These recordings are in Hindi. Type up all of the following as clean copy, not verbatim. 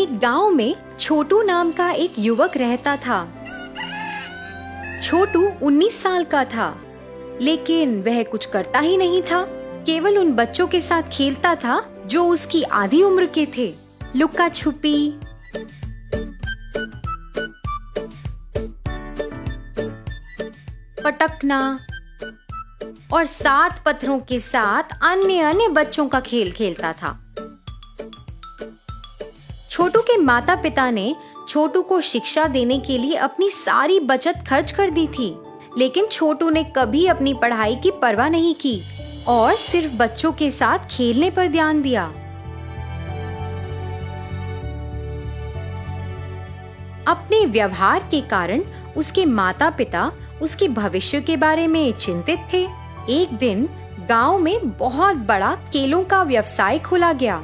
एक गांव में छोटू नाम का एक युवक रहता था। छोटू 19 साल का था, लेकिन वह कुछ करता ही नहीं था। केवल उन बच्चों के साथ खेलता था जो उसकी आधी उम्र के थे। लुक्का छुपी, पटकना और 7 पत्थरों के साथ अन्य बच्चों का खेल खेलता था। छोटू के माता पिता ने छोटू को शिक्षा देने के लिए अपनी सारी बचत खर्च कर दी थी, लेकिन छोटू ने कभी अपनी पढ़ाई की परवाह नहीं की और सिर्फ बच्चों के साथ खेलने पर ध्यान दिया। अपने व्यवहार के कारण उसके माता पिता उसके भविष्य के बारे में चिंतित थे। एक दिन गांव में बहुत बड़ा केलों का व्यवसाय खुला गया।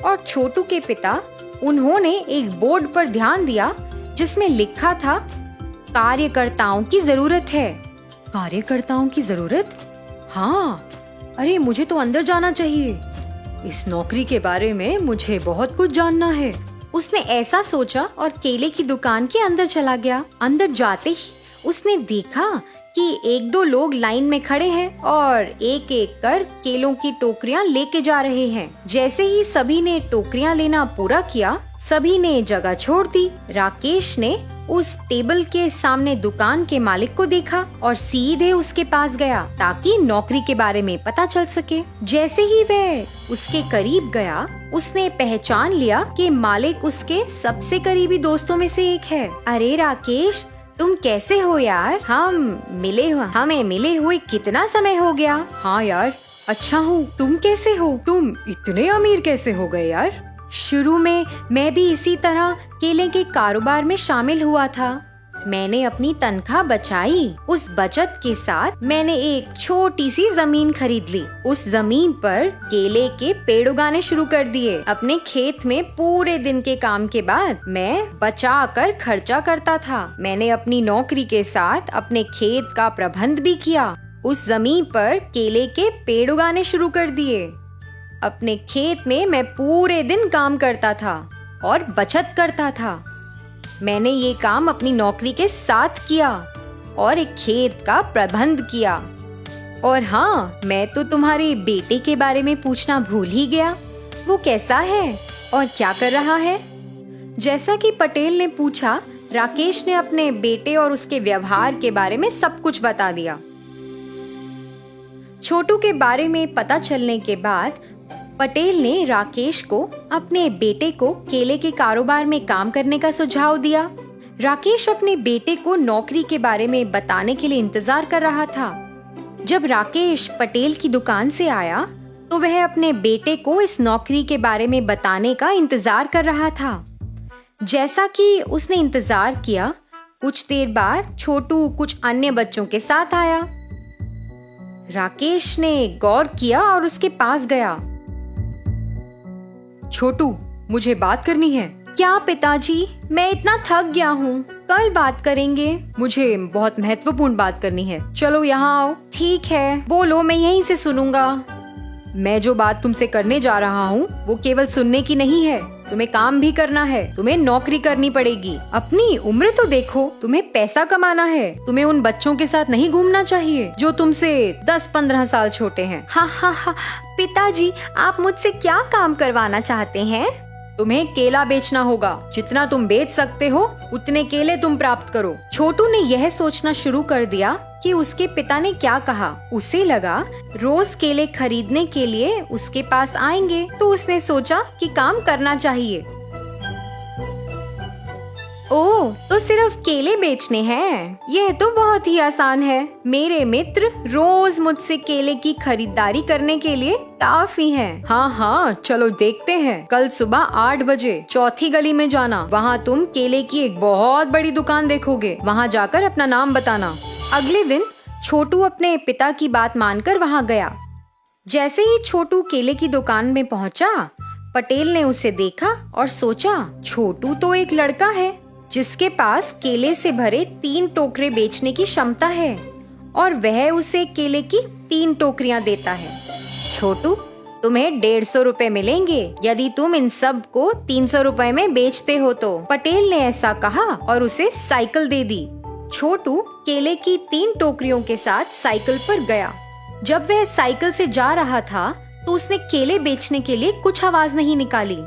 और छोटू के पिता उन्होंने एक बोर्ड पर ध्यान दिया जिसमें लिखा था, कार्यकर्ताओं की जरूरत है। कार्यकर्ताओं की जरूरत? हाँ, अरे मुझे तो अंदर जाना चाहिए। इस नौकरी के बारे में मुझे बहुत कुछ जानना है। उसने ऐसा सोचा और केले की दुकान के अंदर चला गया। अंदर जाते ही उसने देखा कि 1-2 लोग लाइन में खड़े हैं और एक एक कर केलों की टोकरियां लेके जा रहे हैं। जैसे ही सभी ने टोकरियां लेना पूरा किया, सभी ने जगह छोड़ दी। राकेश ने उस टेबल के सामने दुकान के मालिक को देखा और सीधे उसके पास गया ताकि नौकरी के बारे में पता चल सके। जैसे ही वह उसके करीब गया, उसने पहचान लिया कि मालिक उसके सबसे करीबी दोस्तों में से एक है। अरे राकेश, तुम कैसे हो यार? हमें मिले हुए कितना समय हो गया। हाँ यार, अच्छा हूँ। तुम कैसे हो? तुम इतने अमीर कैसे हो गए यार? शुरू में मैं भी इसी तरह केले के कारोबार में शामिल हुआ था। मैंने अपनी तनख्वाह बचाई। उस बचत के साथ मैंने एक छोटी सी जमीन खरीद ली। उस जमीन पर केले के पेड़ उगाने शुरू कर दिए। अपने खेत में पूरे दिन के काम के बाद मैं बचा कर खर्चा करता था। मैंने अपनी नौकरी के साथ अपने खेत का प्रबंध भी किया। उस जमीन पर केले के पेड़ उगाने शुरू कर दिए। अपने खेत में मैं पूरे दिन काम करता था और बचत करता था। मैंने ये काम अपनी नौकरी के साथ किया और एक खेत का प्रबंध किया। और हाँ, मैं तो तुम्हारे बेटे के बारे में पूछना भूल ही गया। वो कैसा है और क्या कर रहा है? जैसा कि पटेल ने पूछा, राकेश ने अपने बेटे और उसके व्यवहार के बारे में सब कुछ बता दिया। छोटू के बारे में पता चलने के बाद पटेल ने राकेश को अपने बेटे को केले के कारोबार में काम करने का सुझाव दिया। राकेश अपने बेटे को नौकरी के बारे में बताने के लिए इंतजार कर रहा था। जब राकेश पटेल की दुकान से आया तो वह अपने बेटे को इस नौकरी के बारे में बताने का इंतजार कर रहा था। जैसा कि उसने इंतजार किया, कुछ देर बाद छोटू कुछ अन्य बच्चों के साथ आया। राकेश ने गौर किया और उसके पास गया। छोटू, मुझे बात करनी है। क्या पिताजी, मैं इतना थक गया हूँ, कल बात करेंगे। मुझे बहुत महत्वपूर्ण बात करनी है। चलो यहाँ आओ। ठीक है, बोलो, मैं यहीं से सुनूंगा। मैं जो बात तुमसे करने जा रहा हूँ वो केवल सुनने की नहीं है। तुम्हें काम भी करना है। तुम्हें नौकरी करनी पड़ेगी। अपनी उम्र तो देखो, तुम्हें पैसा कमाना है। तुम्हें उन बच्चों के साथ नहीं घूमना चाहिए जो तुमसे 10-15 साल छोटे हैं। हाँ, पिताजी, आप मुझसे क्या काम करवाना चाहते हैं? तुम्हें केला बेचना होगा। जितना तुम बेच सकते हो उतने केले तुम प्राप्त करो। छोटू ने यह सोचना शुरू कर दिया कि उसके पिता ने क्या कहा। उसे लगा रोज केले खरीदने के लिए उसके पास आएंगे, तो उसने सोचा कि काम करना चाहिए। ओह, तो सिर्फ केले बेचने हैं? यह तो बहुत ही आसान है। मेरे मित्र रोज मुझसे केले की खरीदारी करने के लिए काफी हैं। हाँ, चलो देखते हैं। कल सुबह 8 बजे चौथी गली में जाना। वहाँ तुम केले की एक बहुत बड़ी दुकान देखोगे। वहाँ जाकर अपना नाम बताना। अगले दिन छोटू अपने पिता की बात मानकर वहाँ गया। जैसे ही छोटू केले की दुकान में पहुँचा, पटेल ने उसे देखा और सोचा, छोटू तो एक लड़का है जिसके पास केले से भरे 3 टोकरे बेचने की क्षमता है और वह उसे केले की 3 टोकरियां देता है। छोटू, तुम्हें 150 रुपए मिलेंगे यदि तुम इन सब को 300 रुपए में बेचते हो तो। पटेल ने ऐसा कहा और उसे साइकिल दे दी। छोटू केले की 3 टोकरियों के साथ साइकिल पर गया। जब वह साइकिल से जा रहा था तो उसने केले बेचने के लिए कुछ आवाज नहीं निकाली।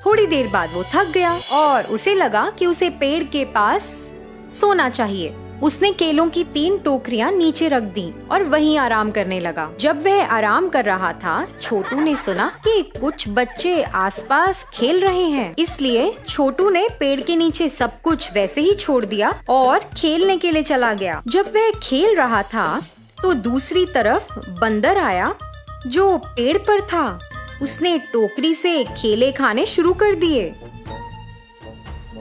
थोड़ी देर बाद वो थक गया और उसे लगा कि उसे पेड़ के पास सोना चाहिए। उसने केलों की 3 टोकरियां नीचे रख दी और वहीं आराम करने लगा। जब वह आराम कर रहा था, छोटू ने सुना कि कुछ बच्चे आसपास खेल रहे हैं। इसलिए छोटू ने पेड़ के नीचे सब कुछ वैसे ही छोड़ दिया और खेलने के लिए चला गया। जब वह खेल रहा था तो दूसरी तरफ बंदर आया जो पेड़ पर था। उसने टोकरी से केले खाने शुरू कर दिए।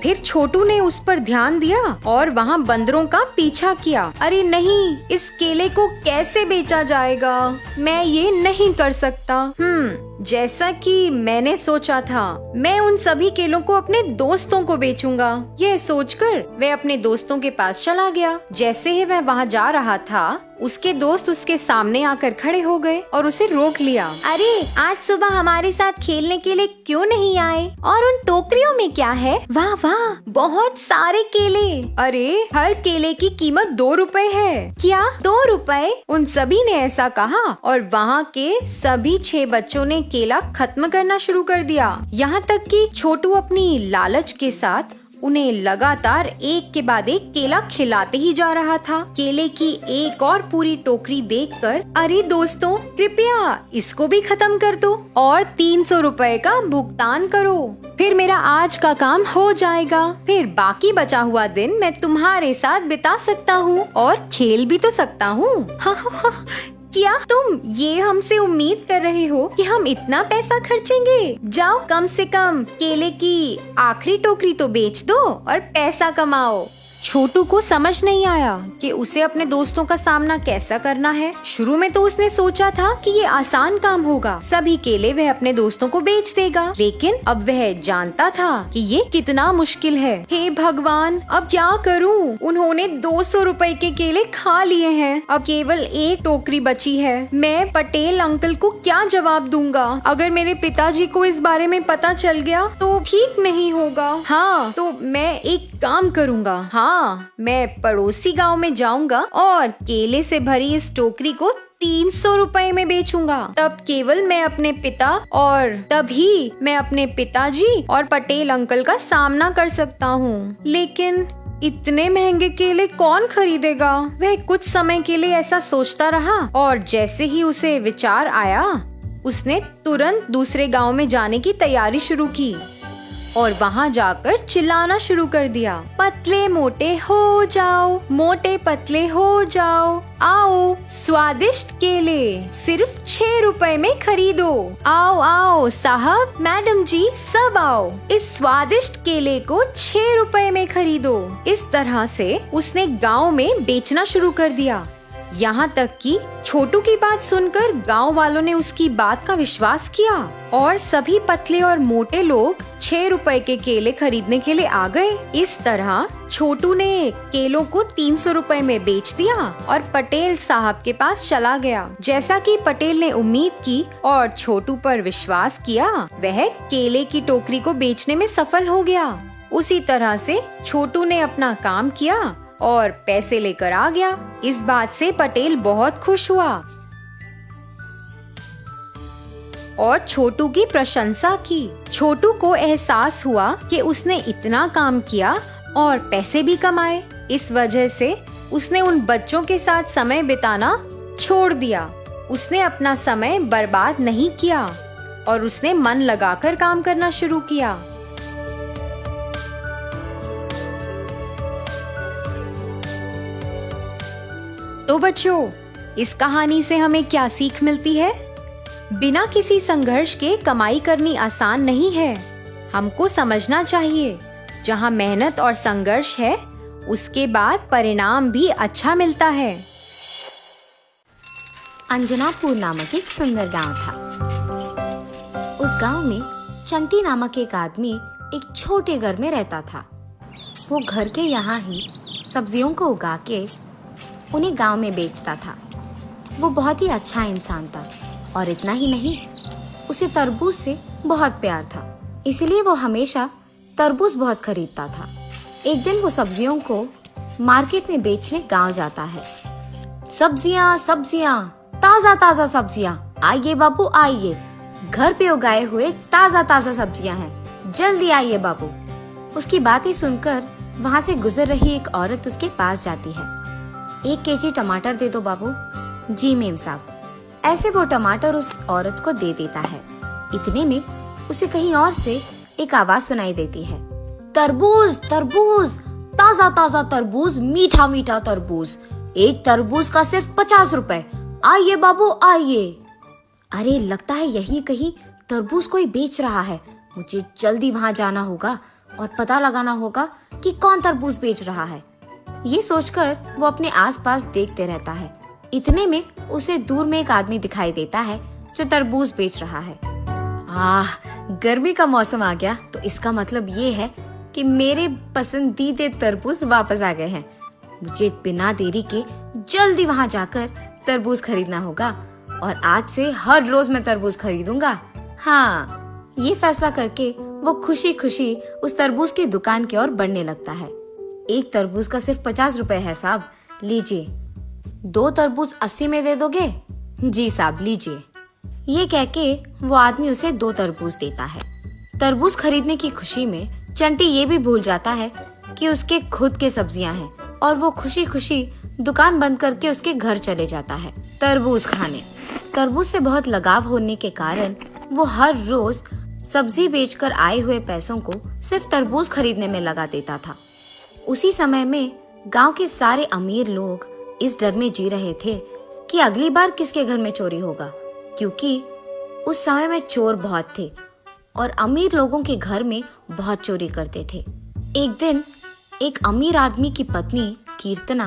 फिर छोटू ने उस पर ध्यान दिया और वहाँ बंदरों का पीछा किया। अरे नहीं, इस केले को कैसे बेचा जाएगा? मैं ये नहीं कर सकता। जैसा कि मैंने सोचा था, मैं उन सभी केलों को अपने दोस्तों को बेचूंगा। यह सोचकर वह अपने दोस्तों के पास चला गया। जैसे ही वह वहाँ जा रहा था, उसके दोस्त उसके सामने आकर खड़े हो गए और उसे रोक लिया। अरे, आज सुबह हमारे साथ खेलने के लिए क्यों नहीं आए? और उन टोकरियों में क्या है? वाह वाह, बहुत सारे केले। अरे, हर केले की कीमत 2 रुपए है। क्या 2 रुपए? उन सभी ने ऐसा कहा और वहाँ के सभी 6 बच्चों ने केला खत्म करना शुरू कर दिया। यहाँ तक कि छोटू अपनी लालच के साथ उन्हें लगातार एक के बाद एक केला खिलाते ही जा रहा था। केले की एक और पूरी टोकरी देखकर, अरे दोस्तों, कृपया इसको भी खत्म कर दो और 300 रुपए का भुगतान करो। फिर मेरा आज का काम हो जाएगा। फिर बाकी बचा हुआ दिन मैं तुम्हारे साथ बिता सकता हूँ और खेल भी तो सकता हूँ। क्या तुम ये हमसे उम्मीद कर रहे हो कि हम इतना पैसा खर्चेंगे? जाओ, कम से कम केले की आखिरी टोकरी तो बेच दो और पैसा कमाओ। छोटू को समझ नहीं आया कि उसे अपने दोस्तों का सामना कैसा करना है। शुरू में तो उसने सोचा था कि ये आसान काम होगा, सभी केले वह अपने दोस्तों को बेच देगा। लेकिन अब वह जानता था कि ये कितना मुश्किल है। हे भगवान, अब क्या करूं? उन्होंने 200 रुपए के केले खा लिए हैं। अब केवल एक टोकरी बची है। मैं पटेल अंकल को क्या जवाब दूंगा? अगर मेरे पिताजी को इस बारे में पता चल गया तो ठीक नहीं होगा। हाँ, तो मैं एक काम करूंगा। हाँ, मैं पड़ोसी गांव में जाऊंगा और केले से भरी इस टोकरी को 300 रुपए में बेचूंगा। तब केवल मैं अपने पिता और तभी मैं अपने पिताजी और पटेल अंकल का सामना कर सकता हूँ। लेकिन इतने महंगे केले कौन खरीदेगा? वह कुछ समय के लिए ऐसा सोचता रहा और जैसे ही उसे विचार आया, उसने तुरंत दूसरे गांव में जाने की तैयारी शुरू की और वहाँ जाकर चिल्लाना शुरू कर दिया। पतले मोटे हो जाओ, मोटे पतले हो जाओ, आओ स्वादिष्ट केले सिर्फ 6 रुपए में खरीदो। आओ आओ साहब, मैडम जी, सब आओ, इस स्वादिष्ट केले को 6 रुपए में खरीदो। इस तरह से उसने गांव में बेचना शुरू कर दिया। यहाँ तक कि छोटू की बात सुनकर गांव वालों ने उसकी बात का विश्वास किया और सभी पतले और मोटे लोग 6 रुपए के केले खरीदने के लिए आ गए। इस तरह छोटू ने केलों को 300 रुपए में बेच दिया और पटेल साहब के पास चला गया। जैसा कि पटेल ने उम्मीद की और छोटू पर विश्वास किया, वह केले की टोकरी को बेचने में सफल हो गया। उसी तरह से छोटू ने अपना काम किया और पैसे लेकर आ गया। इस बात से पटेल बहुत खुश हुआ और छोटू की प्रशंसा की। छोटू को एहसास हुआ कि उसने इतना काम किया और पैसे भी कमाए। इस वजह से उसने उन बच्चों के साथ समय बिताना छोड़ दिया। उसने अपना समय बर्बाद नहीं किया और उसने मन लगाकर काम करना शुरू किया। तो बच्चों, इस कहानी से हमें क्या सीख मिलती है? बिना किसी संघर्ष के कमाई करनी आसान नहीं है। हमको समझना चाहिए, जहाँ मेहनत और संघर्ष है, उसके बाद परिणाम भी अच्छा मिलता है। अंजनापुर नामक एक सुंदर गांव था। उस गांव में चंटी नामक एक आदमी एक छोटे घर में रहता था। वो घर के यहाँ ही सब्जियों को उगा के उन्हें गांव में बेचता था। वो बहुत ही अच्छा इंसान था और इतना ही नहीं, उसे तरबूज से बहुत प्यार था, इसलिए वो हमेशा तरबूज बहुत खरीदता था। एक दिन वो सब्जियों को मार्केट में बेचने गांव जाता है। सब्जियां सब्जियां, ताजा ताजा सब्जियां, आइए बाबू आइए, घर पे उगाए हुए ताजा ताजा सब्जियां हैं, जल्दी आइए बाबू। उसकी बातें सुनकर वहाँ से गुजर रही एक औरत उसके पास जाती है। 1 केजी टमाटर दे दो बाबू। जी मेम साहब। ऐसे वो टमाटर उस औरत को दे देता है। इतने में उसे कहीं और से एक आवाज सुनाई देती है, तरबूज तरबूज, ताजा ताजा तरबूज, मीठा मीठा तरबूज, एक तरबूज का सिर्फ 50 रुपए, आइए बाबू आइए। अरे लगता है यही कहीं तरबूज कोई बेच रहा है, मुझे जल्दी वहां जाना होगा और पता लगाना होगा कि कौन तरबूज बेच रहा है। ये सोचकर वो अपने आसपास देखते रहता है। इतने में उसे दूर में एक आदमी दिखाई देता है जो तरबूज बेच रहा है। गर्मी का मौसम आ गया तो इसका मतलब ये है कि मेरे पसंदीदा तरबूज वापस आ गए हैं। मुझे बिना देरी के जल्दी वहां जाकर तरबूज खरीदना होगा और आज से हर रोज मैं तरबूज खरीदूंगा। हाँ, ये फैसला करके वो खुशी खुशी उस तरबूज की दुकान की ओर बढ़ने लगता है। एक तरबूज का सिर्फ 50 रुपए है साहब, लीजिए। 2 तरबूज 80 में दे दोगे? जी साहब लीजिए। ये कह के वो आदमी उसे 2 तरबूज देता है। तरबूज खरीदने की खुशी में चंटी ये भी भूल जाता है कि उसके खुद के सब्जियां हैं और वो खुशी खुशी दुकान बंद करके उसके घर चले जाता है तरबूज खाने। तरबूज से बहुत लगाव होने के कारण वो हर रोज सब्जी बेचकर आए हुए पैसों को सिर्फ तरबूज खरीदने में लगा देता था। उसी समय में गांव के सारे अमीर लोग इस डर में जी रहे थे कि अगली बार किसके घर में चोरी होगा, क्योंकि उस समय में चोर बहुत थे और अमीर लोगों के घर में बहुत चोरी करते थे। एक दिन एक अमीर आदमी की पत्नी कीर्तना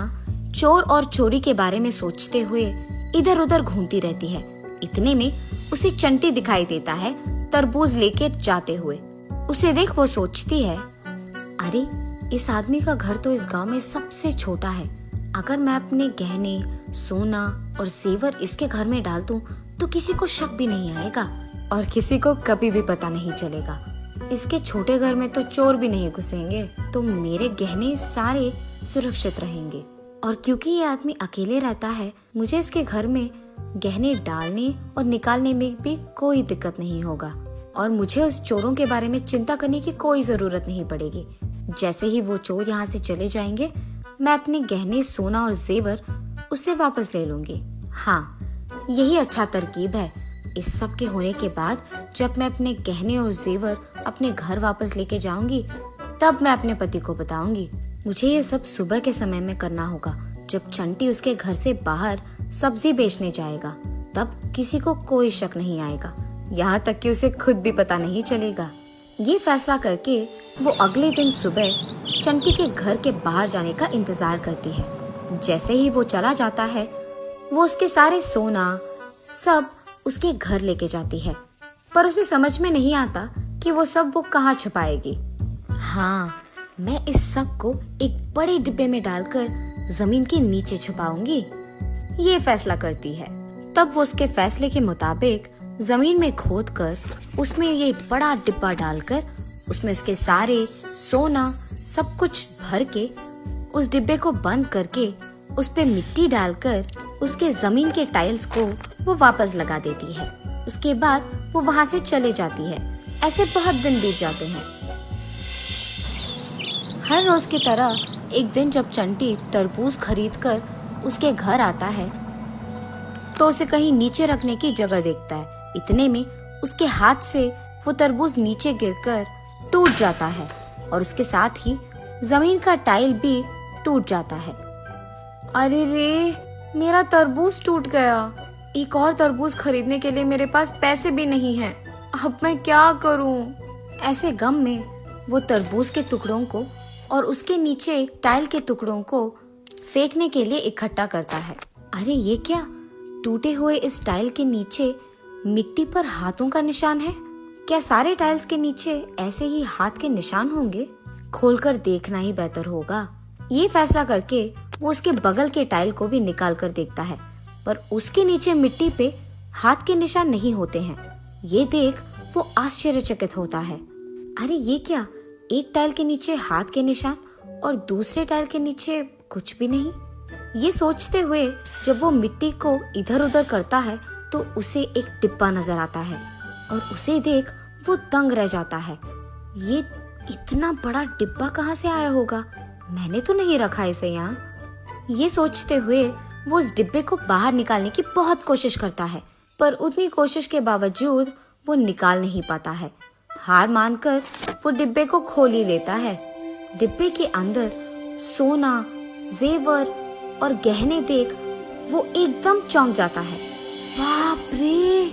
चोर और चोरी के बारे में सोचते हुए इधर उधर घूमती रहती है। इतने में उसे चंटी दिखाई देता है तरबूज लेके जाते हुए। उसे देख वो सोचती है, अरे इस आदमी का घर तो इस गांव में सबसे छोटा है। अगर मैं अपने गहने, सोना और जेवर इसके घर में डाल दूं तो किसी को शक भी नहीं आएगा और किसी को कभी भी पता नहीं चलेगा। इसके छोटे घर में तो चोर भी नहीं घुसेंगे, तो मेरे गहने सारे सुरक्षित रहेंगे। और क्योंकि ये आदमी अकेले रहता है, मुझे इसके घर में गहने डालने और निकालने में भी कोई दिक्कत नहीं होगा और मुझे उस चोरों के बारे में चिंता करने की कोई जरूरत नहीं पड़ेगी। जैसे ही वो चोर यहाँ से चले जाएंगे, मैं अपने गहने, सोना और जेवर उससे वापस ले लूंगी। हाँ, यही अच्छा तरकीब है। इस सब के होने के बाद जब मैं अपने गहने और जेवर अपने घर वापस लेके जाऊंगी, तब मैं अपने पति को बताऊंगी। मुझे ये सब सुबह के समय में करना होगा, जब चंटी उसके घर से बाहर सब्जी बेचने जाएगा। तब किसी को कोई शक नहीं आएगा, यहाँ तक कि उसे खुद भी पता नहीं चलेगा। ये फैसला करके वो अगले दिन सुबह चंटी के घर के बाहर जाने का इंतजार करती है। जैसे ही वो चला जाता है, वो उसके सारे सोना सब उसके घर लेके जाती है, पर उसे समझ में नहीं आता कि वो सब वो कहाँ छुपाएगी। हाँ, मैं इस सब को एक बड़े डिब्बे में डालकर जमीन के नीचे छुपाऊंगी, ये फैसला करती है। तब वो उसके फैसले के मुताबिक जमीन में खोदकर उसमें ये बड़ा डिब्बा डालकर उसमें उसके सारे सोना सब कुछ भर के उस डिब्बे को बंद करके उस पे मिट्टी डालकर उसके जमीन के टाइल्स को वो वापस लगा देती है। उसके बाद वो वहाँ से चले जाती है। ऐसे बहुत दिन बीत जाते हैं। हर रोज की तरह एक दिन जब चंटी तरबूज खरीदकर उसके घर आता है, तो उसे कहीं नीचे रखने की जगह देखता है। इतने में उसके हाथ से वो तरबूज नीचे गिरकर टूट जाता है और उसके साथ ही जमीन का टाइल भी टूट जाता है। अरे रे, मेरा तरबूज टूट गया। एक और तरबूज खरीदने के लिए मेरे पास पैसे भी नहीं हैं। अब मैं क्या करूं? ऐसे गम में वो तरबूज के टुकड़ों को और उसके नीचे टाइल के टुकड़ों को फेंकने के लिए इकट्ठा करता है। अरे ये क्या? टूटे हुए इस टाइल के नीचे मिट्टी पर हाथों का निशान है। क्या सारे टाइल्स के नीचे ऐसे ही हाथ के निशान होंगे? खोलकर देखना ही बेहतर होगा। ये फैसला करके वो उसके बगल के टाइल को भी निकाल कर देखता है, पर उसके नीचे मिट्टी पे हाथ के निशान नहीं होते हैं। ये देख वो आश्चर्यचकित होता है। अरे ये क्या, एक टाइल के नीचे हाथ के निशान और दूसरे टाइल के नीचे कुछ भी नहीं। ये सोचते हुए जब वो मिट्टी को इधर उधर करता है तो उसे एक डिब्बा नजर आता है और उसे देख वो दंग रह जाता है। ये इतना बड़ा डिब्बा कहाँ से आया होगा? मैंने तो नहीं रखा इसे यहाँ। ये सोचते हुए वो उस डिब्बे को बाहर निकालने की बहुत कोशिश करता है, पर उतनी कोशिश के बावजूद वो निकाल नहीं पाता है। हार मानकर वो डिब्बे को खोल ही लेता है। डिब्बे के अंदर सोना, जेवर और गहने देख वो एकदम चौंक जाता है। बाप रे,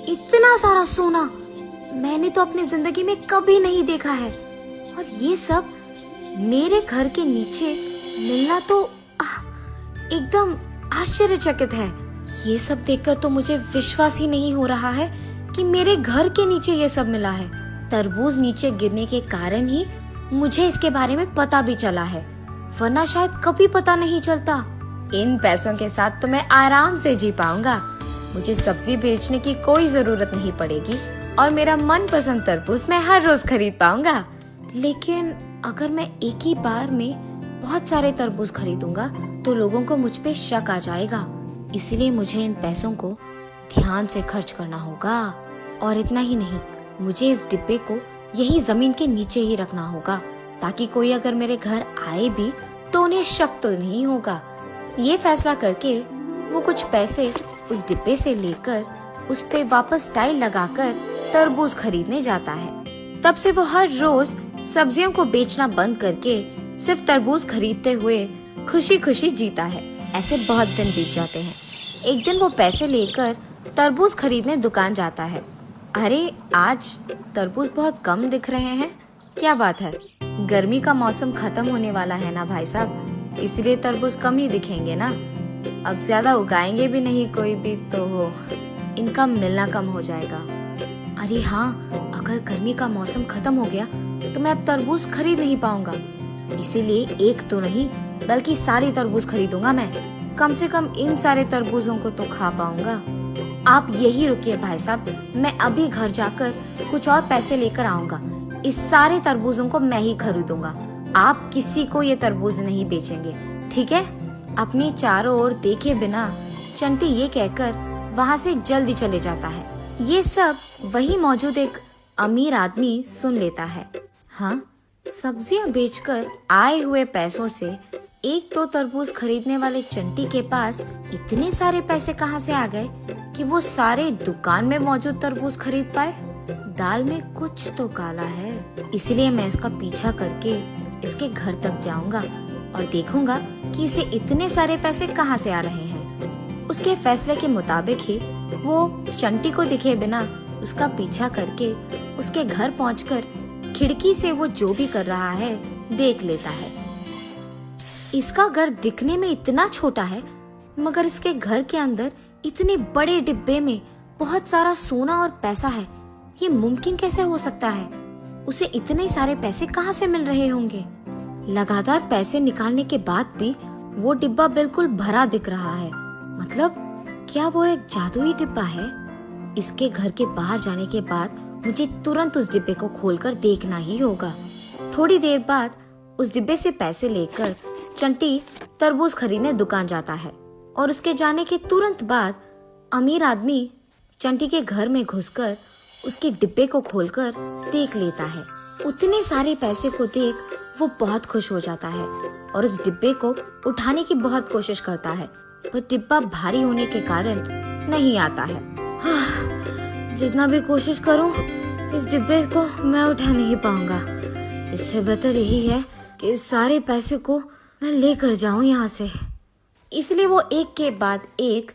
इतना सारा सोना मैंने तो अपनी जिंदगी में कभी नहीं देखा है, और ये सब मेरे घर के नीचे मिलना तो एकदम आश्चर्यचकित है। ये सब देखकर तो मुझे विश्वास ही नहीं हो रहा है कि मेरे घर के नीचे ये सब मिला है। तरबूज नीचे गिरने के कारण ही मुझे इसके बारे में पता भी चला है, वरना शायद कभी पता नहीं चलता। इन पैसों के साथ तो मैं आराम से जी पाऊंगा। मुझे सब्जी बेचने की कोई जरूरत नहीं पड़ेगी और मेरा मनपसंद तरबूज मैं हर रोज खरीद पाऊंगा। लेकिन अगर मैं एक ही बार में बहुत सारे तरबूज खरीदूंगा तो लोगों को मुझ पे शक आ जाएगा। इसलिए मुझे इन पैसों को ध्यान से खर्च करना होगा। और इतना ही नहीं, मुझे इस डिब्बे को यही जमीन के नीचे ही रखना होगा, ताकि कोई अगर मेरे घर आए भी तो उन्हें शक तो नहीं होगा। ये फैसला करके वो कुछ पैसे उस डिब्बे से लेकर उस पे वापस टाइल लगाकर तरबूज खरीदने जाता है। तब से वो हर रोज सब्जियों को बेचना बंद करके सिर्फ तरबूज खरीदते हुए खुशी खुशी जीता है। ऐसे बहुत दिन बीत जाते हैं। एक दिन वो पैसे लेकर तरबूज खरीदने दुकान जाता है। अरे आज तरबूज बहुत कम दिख रहे हैं, क्या बात है? गर्मी का मौसम खत्म होने वाला है ना भाई साहब, इसलिए तरबूज कम ही दिखेंगे ना। अब ज्यादा उगाएंगे भी नहीं कोई भी, तो इनका मिलना कम हो जाएगा। अरे हाँ, अगर गर्मी का मौसम खत्म हो गया तो मैं अब तरबूज खरीद नहीं पाऊंगा, इसीलिए एक तो नहीं बल्कि सारी तरबूज खरीदूंगा मैं। कम से कम इन सारे तरबूजों को तो खा पाऊंगा। आप यही रुकिए भाई साहब, मैं अभी घर जाकर कुछ और पैसे लेकर आऊंगा। इस सारे तरबूजों को मैं ही खरीदूंगा, आप किसी को ये तरबूज नहीं बेचेंगे, ठीक है? अपने चारों ओर देखे बिना चंटी ये कहकर वहाँ से जल्दी चले जाता है। ये सब वही मौजूद एक अमीर आदमी सुन लेता है। हाँ, सब्जियां बेचकर आए हुए पैसों से एक तो तरबूज खरीदने वाले चंटी के पास इतने सारे पैसे कहाँ से आ गए कि वो सारे दुकान में मौजूद तरबूज खरीद पाए? दाल में कुछ तो काला है, इसलिए मैं इसका पीछा करके इसके घर तक जाऊंगा और देखूंगा कि इसे इतने सारे पैसे कहाँ से आ रहे हैं। उसके फैसले के मुताबिक ही वो चंटी को दिखे बिना उसका पीछा करके उसके घर पहुंचकर खिड़की से वो जो भी कर रहा है देख लेता है। इसका घर दिखने में इतना छोटा है, मगर इसके घर के अंदर इतने बड़े डिब्बे में बहुत सारा सोना और पैसा है। ये मुमकिन कैसे हो सकता है? उसे इतने सारे पैसे कहाँ से मिल रहे होंगे? लगातार पैसे निकालने के बाद भी वो डिब्बा बिल्कुल भरा दिख रहा है। मतलब क्या वो एक जादुई डिब्बा है? इसके घर के बाहर जाने के बाद मुझे तुरंत उस डिब्बे को खोलकर देखना ही होगा। थोड़ी देर बाद उस डिब्बे से पैसे लेकर चंटी तरबूज खरीदने दुकान जाता है और उसके जाने के तुरंत बाद अमीर आदमी चंटी के घर में घुसकर उसके डिब्बे को खोलकर देख लेता है। उतने सारे पैसे को देख वो बहुत खुश हो जाता है और उस डिब्बे को उठाने की बहुत कोशिश करता है, पर डिब्बा भारी होने के कारण नहीं आता है। जितना भी कोशिश करूं, इस डिब्बे को मैं उठा नहीं पाऊंगा। इससे बेहतर यही है कि इस सारे पैसे को मैं लेकर जाऊं यहाँ से। इसलिए वो एक के बाद एक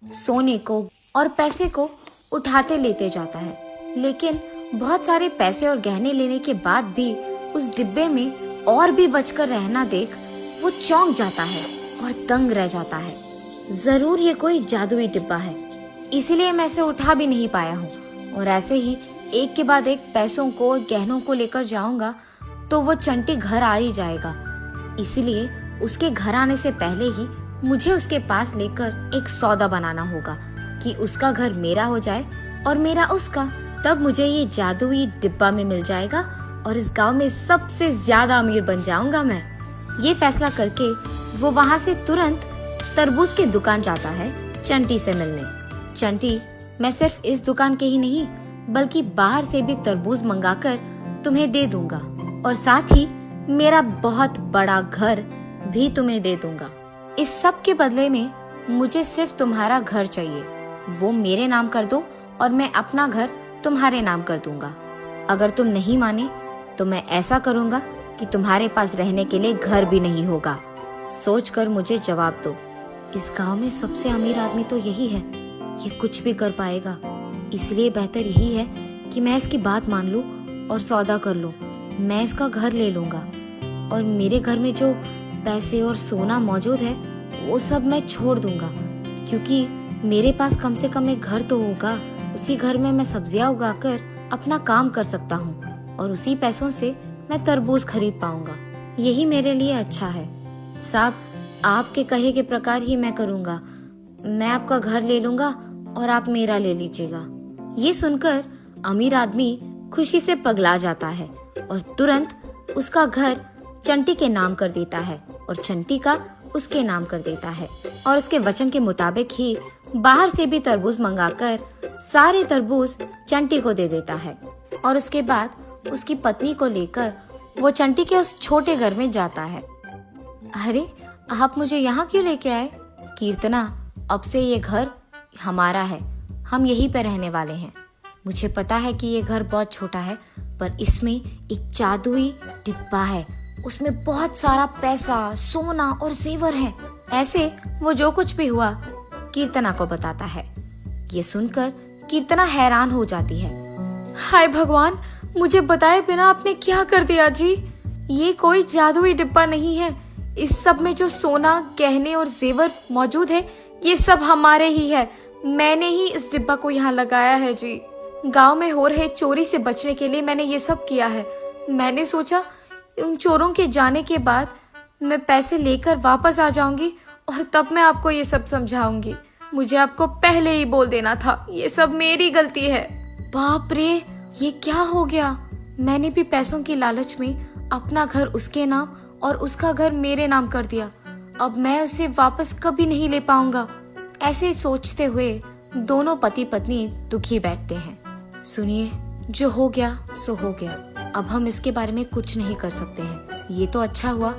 सोने को और पैसे को उठाते लेते जाता है। लेकिन बहुत सारे पैसे और गहने लेने के बाद भी उस डिब्बे में और भी बचकर रहना देख वो चौंक जाता है और दंग रह जाता है। जरूर ये कोई जादुई डिब्बा है, इसीलिए मैं इसे उठा भी नहीं पाया हूँ। और ऐसे ही एक के बाद एक पैसों को, गहनों को लेकर जाऊंगा तो वो चंटी घर आ ही जाएगा। इसलिए उसके घर आने से पहले ही मुझे उसके पास लेकर एक सौदा बनाना होगा कि उसका घर मेरा हो जाए और मेरा उसका। तब मुझे ये जादुई डिब्बा में मिल जाएगा और इस गांव में सबसे ज्यादा अमीर बन जाऊंगा मैं। ये फैसला करके वो वहां से तुरंत तरबूज की दुकान जाता है चंटी से मिलने। चंटी, मैं सिर्फ इस दुकान के ही नहीं बल्कि बाहर से भी तरबूज मंगाकर तुम्हें दे दूंगा और साथ ही मेरा बहुत बड़ा घर भी तुम्हें दे दूंगा। इस सब के बदले में मुझे सिर्फ तुम्हारा घर चाहिए। वो मेरे नाम कर दो और मैं अपना घर तुम्हारे नाम कर दूंगा। अगर तुम नहीं माने तो मैं ऐसा करूंगा कि तुम्हारे पास रहने के लिए घर भी नहीं होगा। सोचकर मुझे जवाब दो। इस गांव में सबसे अमीर आदमी तो यही है, ये कुछ भी कर पाएगा। इसलिए बेहतर यही है कि मैं इसकी बात मान लूं और सौदा कर लूं। मैं इसका घर ले लूंगा और मेरे घर में जो पैसे और सोना मौजूद है वो सब मैं छोड़ दूंगा, क्योंकि मेरे पास कम से कम एक घर तो होगा। उसी घर में मैं सब्जियां उगाकर अपना काम कर सकता हूँ और उसी पैसों से मैं तरबूज खरीद पाऊंगा। यही मेरे लिए अच्छा है। साहब, आपके कहे के प्रकार ही मैं करूंगा। मैं आपका घर ले लूंगा और आप मेरा ले लीजिएगा। ये सुनकर अमीर आदमी खुशी से पगला जाता है और तुरंत उसका घर चंटी के नाम कर देता है और चंटी का उसके नाम कर देता है और उसके वचन के मुताबिक ही बाहर से भी तरबूज मंगाकर सारे तरबूज चंटी को दे देता है। और उसके बाद उसकी पत्नी को लेकर वो चंटी के उस छोटे घर में जाता है। अरे, आप मुझे यहाँ क्यों लेके आए? कीर्तना, अब से ये घर हमारा है। हम यहीं पे रहने वाले हैं। मुझे पता है कि ये घर बहुत छोटा है, पर इसमें एक जादुई डिब्बा है। उसमें बहुत सारा पैसा, सोना और जेवर है। ऐसे वो जो कुछ भी हुआ कीर्तना को बताता है। ये सुनकर कीर्तना हैरान हो जाती है। हाय भगवान, मुझे बताए बिना आपने क्या कर दिया जी? ये कोई जादुई डिब्बा नहीं है। इस सब में जो सोना, गहने और जेवर मौजूद है ये सब हमारे ही है। मैंने ही इस डिब्बा को यहाँ लगाया है जी। गांव में हो रहे चोरी से बचने के लिए मैंने ये सब किया है। मैंने सोचा उन चोरों के जाने के बाद मैं पैसे लेकर वापस आ जाऊंगी और तब मैं आपको ये सब समझाऊंगी। मुझे आपको पहले ही बोल देना था। ये सब मेरी गलती है। बाप रे, ये क्या हो गया? मैंने भी पैसों की लालच में अपना घर उसके नाम और उसका घर मेरे नाम कर दिया। अब मैं उसे वापस कभी नहीं ले पाऊंगा। ऐसे सोचते हुए दोनों पति पत्नी दुखी बैठते हैं। सुनिए, जो हो गया सो हो गया। अब हम इसके बारे में कुछ नहीं कर सकते हैं। ये तो अच्छा हुआ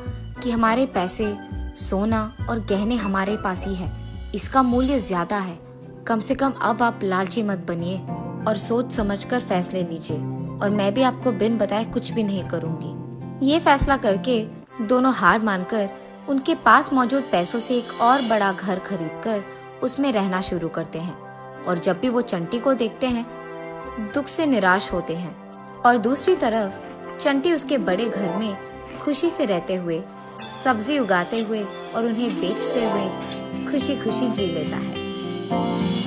कि हमारे पैसे, सोना और गहने हमारे पास ही है। इसका मूल्य ज्यादा है। कम से कम अब आप लालची मत बनिए और सोच समझकर फैसले लीजिए, और मैं भी आपको बिन बताए कुछ भी नहीं करूंगी। ये फैसला करके दोनों हार मानकर उनके पास मौजूद पैसों से एक और बड़ा घर खरीदकर उसमें रहना शुरू करते हैं। और जब भी वो चंटी को देखते हैं दुख से निराश होते हैं, और दूसरी तरफ चंटी उसके बड़े घर में खुशी से रहते हुए, सब्जी उगाते हुए और उन्हें बेचते हुए खुशी खुशी जी लेता है।